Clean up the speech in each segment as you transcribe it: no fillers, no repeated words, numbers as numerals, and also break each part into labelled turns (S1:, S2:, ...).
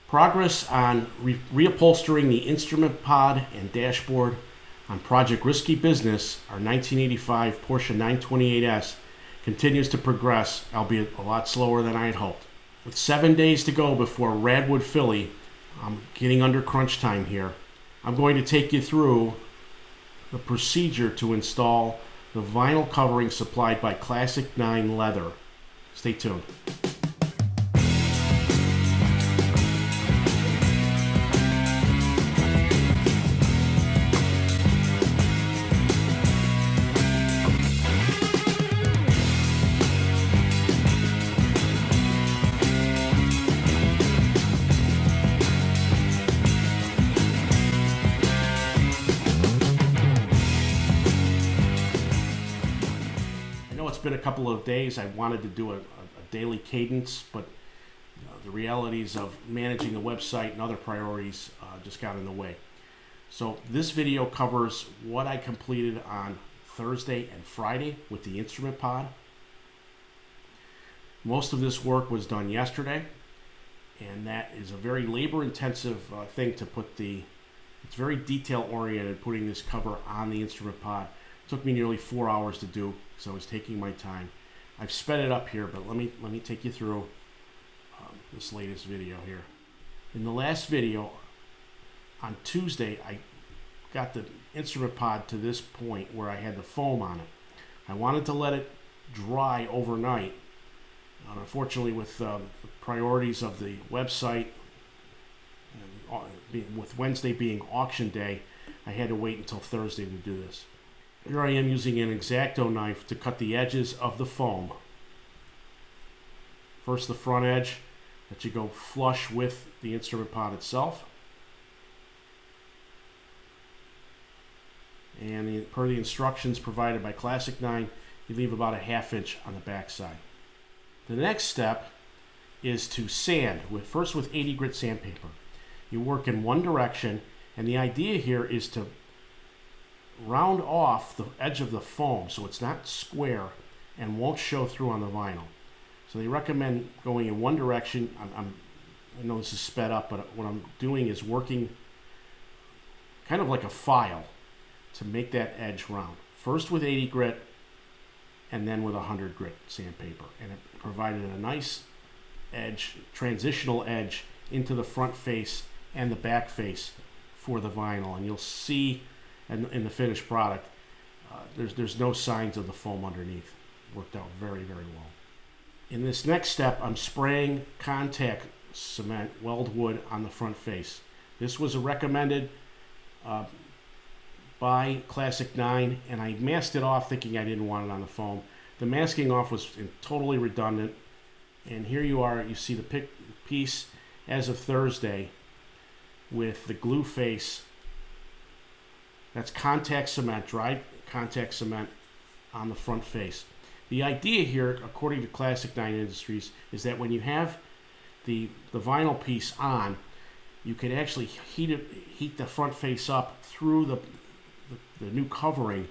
S1: Progress on reupholstering the instrument pod and dashboard on Project Risky Business, our 1985 Porsche 928S, continues to progress, albeit a lot slower than I had hoped. With 7 days to go before RADWood Philly, I'm getting under crunch time here. I'm going to take you through the procedure to install the vinyl covering supplied by Classic9 Leather. Stay tuned. It's been a couple of days. I wanted to do a daily cadence, but the realities of managing the website and other priorities just got in the way. So this video covers what I completed on Thursday and Friday with the instrument pod. Most of this work was done yesterday, and that is a very labor-intensive thing to put it's very detail-oriented, putting this cover on the instrument pod. It took me nearly 4 hours to do, so I was taking my time. I've sped it up here, but let me take you through this latest video here. In the last video, on Tuesday, I got the instrument pod to this point where I had the foam on it. I wanted to let it dry overnight. Unfortunately, with the priorities of the website, and with Wednesday being auction day, I had to wait until Thursday to do this. Here I am using an X-Acto knife to cut the edges of the foam. First the front edge, that you go flush with the instrument pod itself. And per the instructions provided by Classic9, you leave about a ½ inch on the back side. The next step is to sand, first with 80 grit sandpaper. You work in one direction, and the idea here is to round off the edge of the foam so it's not square and won't show through on the vinyl. So they recommend going in one direction. I know this is sped up, but what I'm doing is working kind of like a file to make that edge round. First with 80 grit and then with 100 grit sandpaper. And it provided a nice edge, transitional edge into the front face and the back face for the vinyl. And you'll see in the finished product, there's no signs of the foam underneath. Worked out very, very well. In this next step, I'm spraying contact cement, Weldwood, on the front face. This was recommended by Classic9, and I masked it off thinking I didn't want it on the foam. The masking off was totally redundant, and here you are. You see the piece as of Thursday with the glue face. That's contact cement, dry contact cement on the front face. The idea here, according to Classic9 Industries, is that when you have the vinyl piece on, you can actually heat the front face up through the new covering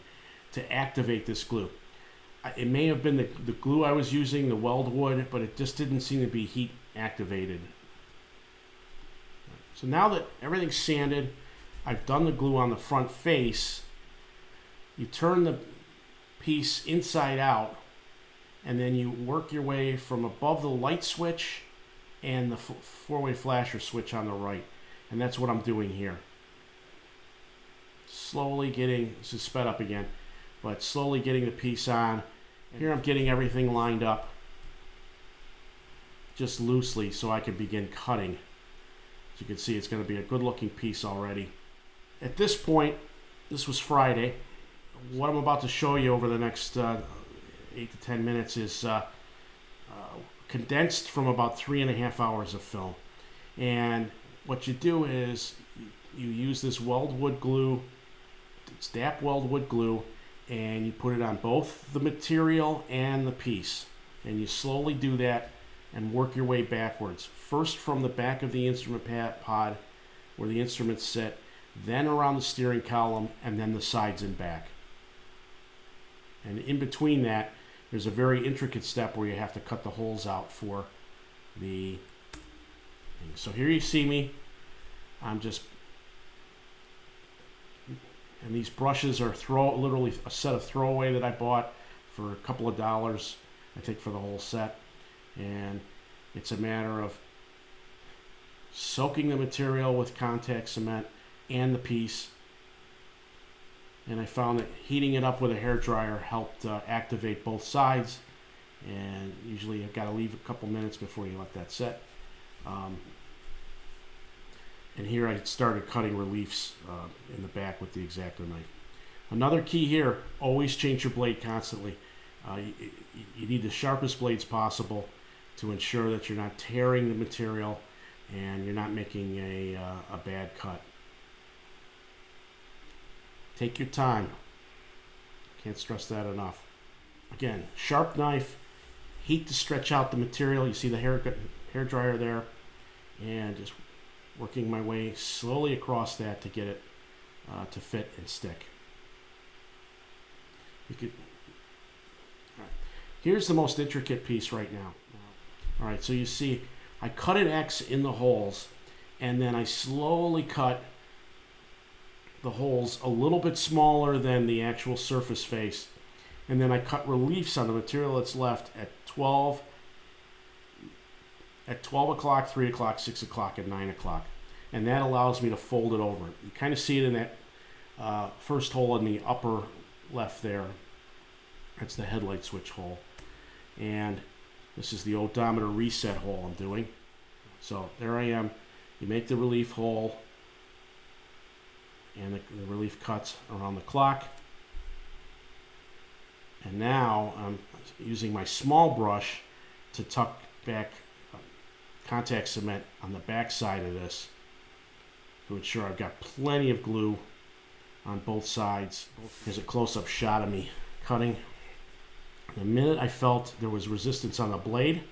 S1: to activate this glue. It may have been the glue I was using, the Weldwood, but it just didn't seem to be heat activated. So now that everything's sanded, I've done the glue on the front face. You turn the piece inside out, and then you work your way from above the light switch and the four-way flasher switch on the right. And that's what I'm doing here. Slowly getting, this is sped up again, but slowly getting the piece on. Here I'm getting everything lined up just loosely so I can begin cutting. As you can see, it's going to be a good looking piece already. At this point, this was Friday. What I'm about to show you over the next 8 to 10 minutes is condensed from about 3.5 hours of film. And what you do is you use this Weldwood glue. It's Dap Weldwood glue, and you put it on both the material and the piece. And you slowly do that and work your way backwards. First from the back of the instrument pod where the instruments sit, then around the steering column, and then the sides and back. And in between that, there's a very intricate step where you have to cut the holes out for the So here you see me. I'm just, and these brushes are literally a set of throwaway that I bought for a couple of dollars, I think, for the whole set. And it's a matter of soaking the material with contact cement and the piece. And I found that heating it up with a hairdryer helped activate both sides. And usually you've got to leave a couple minutes before you let that set. And here I started cutting reliefs in the back with the X-Acto knife. Another key here, always change your blade constantly. You need the sharpest blades possible to ensure that you're not tearing the material and you're not making a bad cut. Take your time. Can't stress that enough. Again, sharp knife, heat to stretch out the material. You see the hair dryer there, and just working my way slowly across that to get it to fit and stick. You could. All right. Here's the most intricate piece right now. All right, so you see, I cut an X in the holes, and then I slowly cut the holes a little bit smaller than the actual surface face, and then I cut reliefs on the material that's left at 12 o'clock, 3 o'clock, 6 o'clock, and 9 o'clock, and that allows me to fold it over. You kind of see it in that first hole in the upper left there. That's the headlight switch hole, and this is the odometer reset hole I'm doing. So there I am. You make the relief hole, and the relief cuts around the clock. And now I'm using my small brush to tuck back contact cement on the back side of this to ensure I've got plenty of glue on both sides. Here's a close-up shot of me cutting. The minute I felt there was resistance on the blade,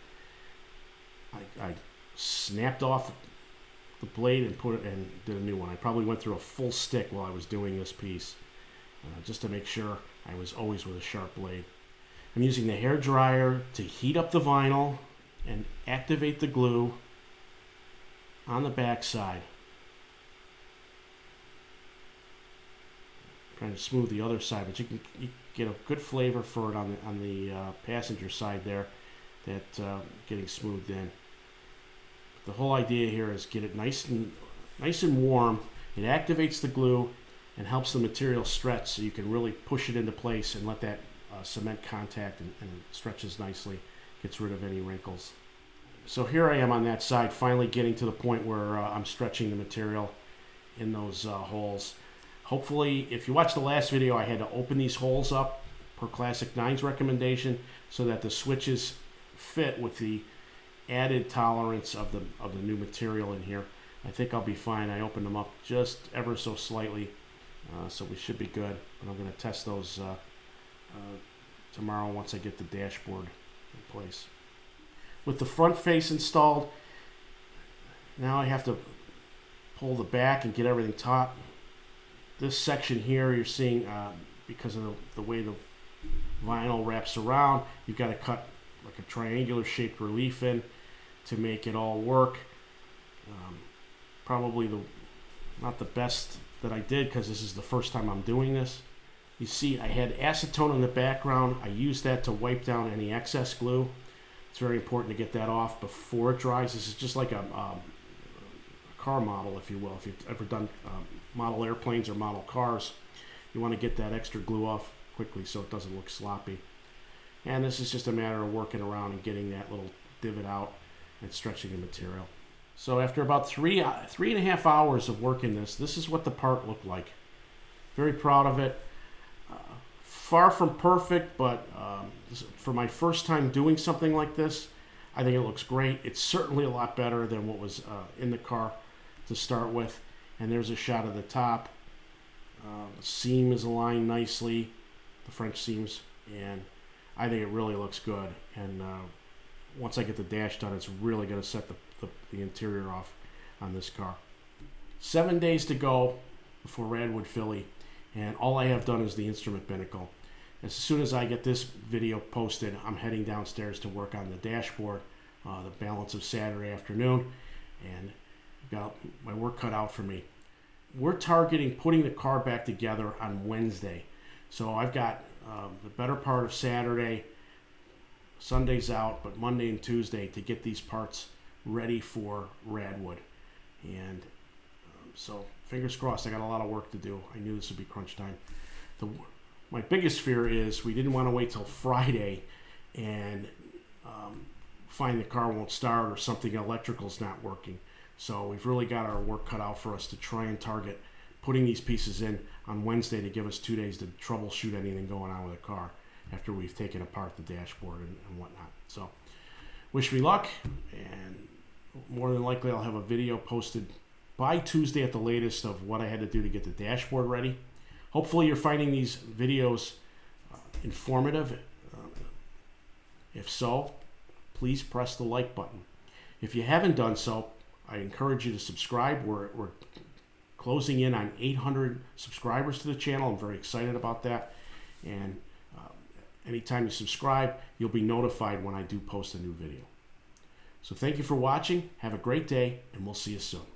S1: I snapped off the blade and put it and did a new one. I probably went through a full stick while I was doing this piece, just to make sure I was always with a sharp blade. I'm using the hair dryer to heat up the vinyl and activate the glue on the back side. Trying to smooth the other side, but you get a good flavor for it on the passenger side there, that getting smoothed in. The whole idea here is get it nice and warm. It activates the glue and helps the material stretch, so you can really push it into place and let that cement contact and it stretches nicely, gets rid of any wrinkles. So here I am on that side, finally getting to the point where I'm stretching the material in those holes. Hopefully, if you watched the last video, I had to open these holes up per Classic9's recommendation so that the switches fit with the added tolerance of the new material in here. I think I'll be fine. I opened them up just ever so slightly, so we should be good. But I'm going to test those tomorrow once I get the dashboard in place. With the front face installed, now I have to pull the back and get everything taut. This section here you're seeing, because of the way the vinyl wraps around, you've got to cut like a triangular shaped relief in to make it all work. Probably not the best that I did, because this is the first time I'm doing this. You see I had acetone in the background. I used that to wipe down any excess glue. It's very important to get that off before it dries. This is just like a car model, if you will. If you've ever done model airplanes or model cars, you want to get that extra glue off quickly so it doesn't look sloppy. And this is just a matter of working around and getting that little divot out and stretching the material. So after about three and a half hours of working this is what the part looked like. Very proud of it. Far from perfect, but for my first time doing something like this, I think it looks great. It's certainly a lot better than what was in the car to start with. And there's a shot of the top. The seam is aligned nicely, the French seams, and I think it really looks good. And once I get the dash done, it's really going to set the interior off on this car. 7 days to go before Radwood Philly, and all I have done is the instrument binnacle. As soon as I get this video posted, I'm heading downstairs to work on the dashboard the balance of Saturday afternoon, and got my work cut out for me. We're targeting putting the car back together on Wednesday. So I've got the better part of Saturday, Sunday's out, but Monday and Tuesday to get these parts ready for Radwood. And so fingers crossed, I got a lot of work to do. I knew this would be crunch time. My biggest fear is we didn't want to wait till Friday and find the car won't start or something electrical's not working. So we've really got our work cut out for us to try and target putting these pieces in on Wednesday to give us 2 days to troubleshoot anything going on with the car after we've taken apart the dashboard and whatnot. So wish me luck, and more than likely I'll have a video posted by Tuesday at the latest of what I had to do to get the dashboard ready. Hopefully you're finding these videos informative. If so, please press the like button. If you haven't done so, I encourage you to subscribe. We're closing in on 800 subscribers to the channel. I'm very excited about that. And anytime you subscribe, you'll be notified when I do post a new video. So thank you for watching. Have a great day, and we'll see you soon.